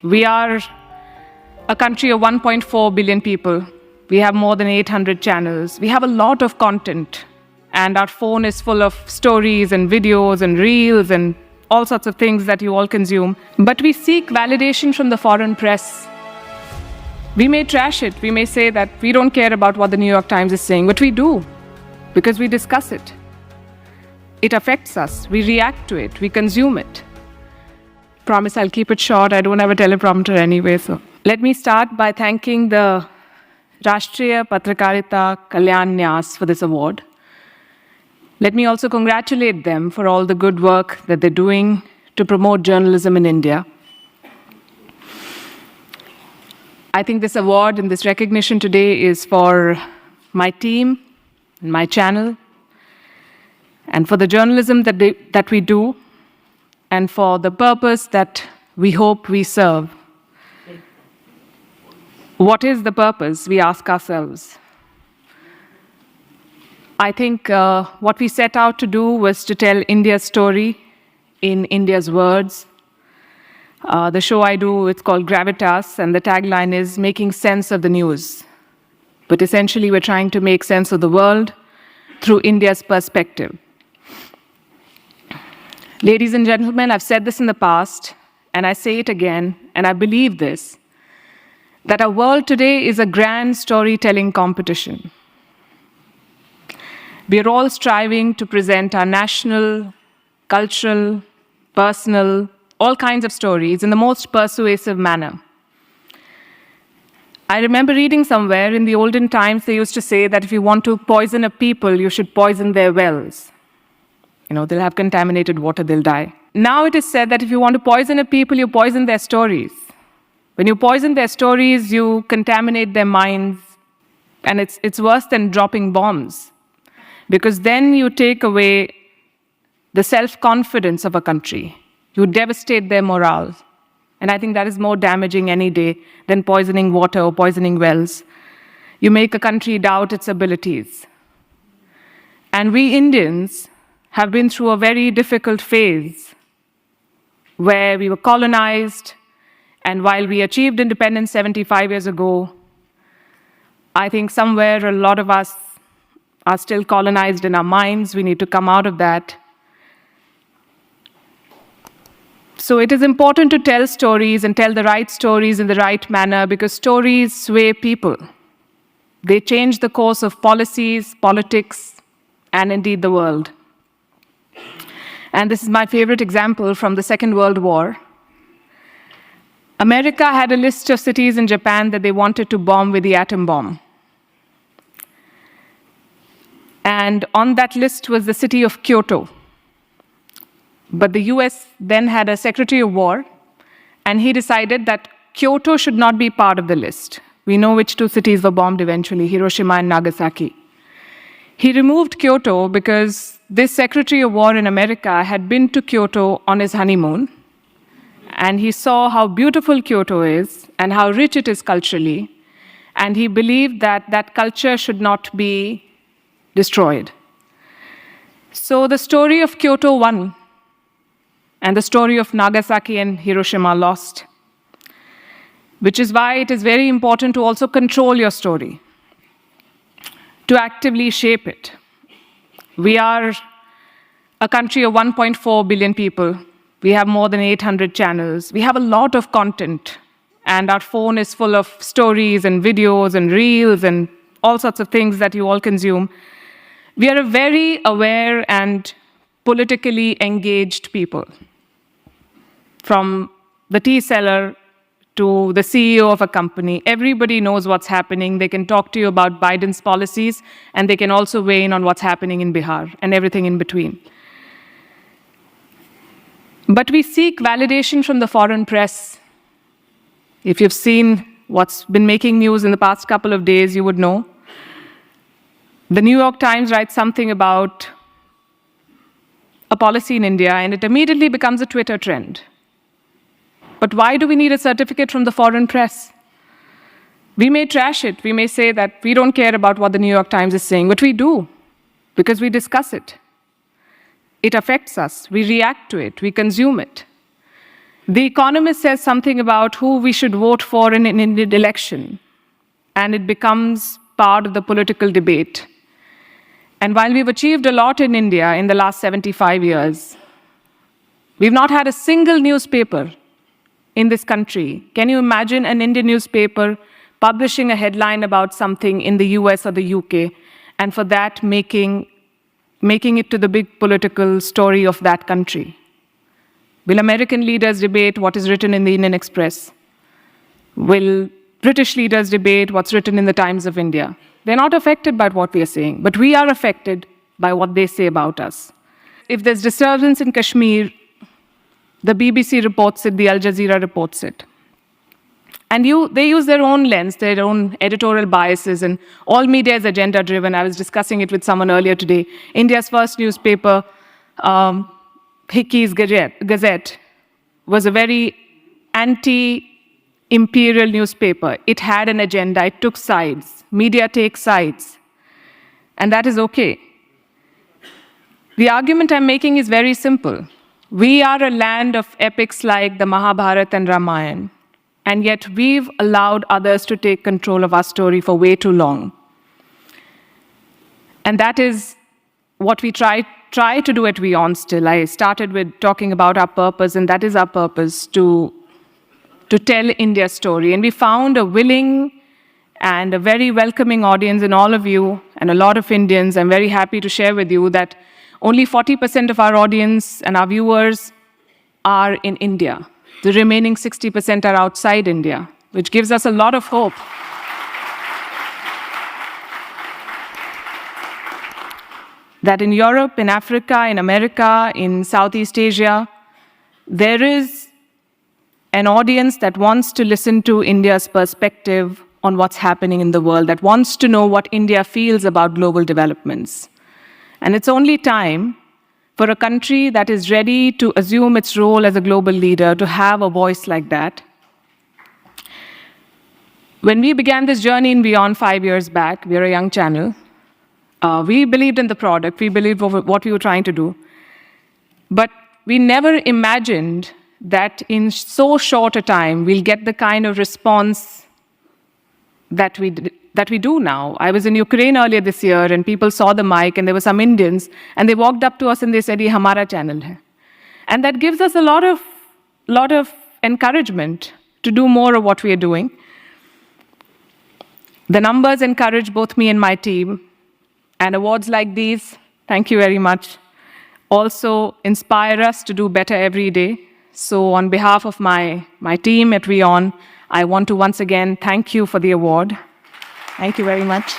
We are a country of 1.4 billion people. We have more than 800 channels. We have a lot of content. And our phone is full of stories and videos and reels and all sorts of things that you all consume. But we seek validation from the foreign press. We may trash it. We may say that we don't care about what the New York Times is saying, but we do, because we discuss it. It affects us. We react to it. We consume it. Promise I'll keep it short. I don't have a teleprompter anyway. So let me start by thanking the Rashtriya Patrakarita Kalyan Nyas for this award. Let me also congratulate them for all the good work that they're doing to promote journalism in India. I think this award and this recognition today is for my team and my channel, and for the journalism that we do, and for the purpose that we hope we serve. What is the purpose, we ask ourselves. I think what we set out to do was to tell India's story in India's words. The show I do, it's called Gravitas, and the tagline is making sense of the news. But essentially, we're trying to make sense of the world through India's perspective. Ladies and gentlemen, I've said this in the past, and I say it again, and I believe this, that our world today is a grand storytelling competition. We are all striving to present our national, cultural, personal, all kinds of stories in the most persuasive manner. I remember reading somewhere in the olden times, they used to say that if you want to poison a people, you should poison their wells. They'll have contaminated water, they'll die. Now it is said that if you want to poison a people, you poison their stories. When you poison their stories, you contaminate their minds, and it's worse than dropping bombs, because then you take away the self-confidence of a country. You devastate their morale. And I think that is more damaging any day than poisoning water or poisoning wells. You make a country doubt its abilities. And we Indians have been through a very difficult phase where we were colonized, and while we achieved independence 75 years ago, I think somewhere a lot of us are still colonized in our minds. We need to come out of that. So it is important to tell stories and tell the right stories in the right manner, because stories sway people. They change the course of policies, politics, and indeed the world. And this is my favorite example from the Second World War. America had a list of cities in Japan that they wanted to bomb with the atom bomb. And on that list was the city of Kyoto. But the US then had a Secretary of War, and he decided that Kyoto should not be part of the list. We know which two cities were bombed eventually, Hiroshima and Nagasaki. He removed Kyoto because this Secretary of War in America had been to Kyoto on his honeymoon, and he saw how beautiful Kyoto is and how rich it is culturally, and he believed that that culture should not be destroyed. So the story of Kyoto won, and the story of Nagasaki and Hiroshima lost, which is why it is very important to also control your story, to actively shape it. We are a country of 1.4 billion people. We have more than 800 channels. We have a lot of content, and our phone is full of stories and videos and reels and all sorts of things that you all consume. We are a very aware and politically engaged people. From the tea seller to the CEO of a company, everybody knows what's happening. They can talk to you about Biden's policies, and they can also weigh in on what's happening in Bihar and everything in between. But we seek validation from the foreign press. If you've seen what's been making news in the past couple of days, you would know. The New York Times writes something about a policy in India, and it immediately becomes a Twitter trend. But why do we need a certificate from the foreign press? We may trash it. We may say that we don't care about what the New York Times is saying, but we do, because we discuss it. It affects us. We react to it. We consume it. The Economist says something about who we should vote for in an Indian election, and it becomes part of the political debate. And while we've achieved a lot in India in the last 75 years, we've not had a single newspaper in this country. Can you imagine an Indian newspaper publishing a headline about something in the US or the UK, and for that making it to the big political story of that country? Will American leaders debate what is written in the Indian Express? Will British leaders debate what's written in the Times of India? They're not affected by what we are saying, but we are affected by what they say about us. If there's disturbance in Kashmir, the BBC reports it, the Al Jazeera reports it. And they use their own lens, their own editorial biases, and all media is agenda-driven. I was discussing it with someone earlier today. India's first newspaper, Hickey's Gazette, was a very anti-imperial newspaper. It had an agenda, it took sides. Media takes sides, and that is okay. The argument I'm making is very simple. We are a land of epics like the Mahabharata and Ramayana, and yet we've allowed others to take control of our story for way too long. And that is what we try to do at WION still. I started with talking about our purpose, and that is our purpose, to tell India's story. And we found a willing and a very welcoming audience in all of you and a lot of Indians. I'm very happy to share with you that only 40% of our audience and our viewers are in India. The remaining 60% are outside India, which gives us a lot of hope. That in Europe, in Africa, in America, in Southeast Asia, there is an audience that wants to listen to India's perspective on what's happening in the world, that wants to know what India feels about global developments. And it's only time for a country that is ready to assume its role as a global leader to have a voice like that. When we began this journey in WION 5 years back, we were a young channel, we believed in the product, we believed what we were trying to do. But we never imagined that in so short a time, we'll get the kind of response that we do now. I was in Ukraine earlier this year, and people saw the mic, and there were some Indians, and they walked up to us and they said, "Ye hamara channel hai." And that gives us a lot of encouragement to do more of what we are doing. The numbers encourage both me and my team, and awards like these, thank you very much, also inspire us to do better every day. So on behalf of my team at WION, I want to once again thank you for the award. Thank you very much.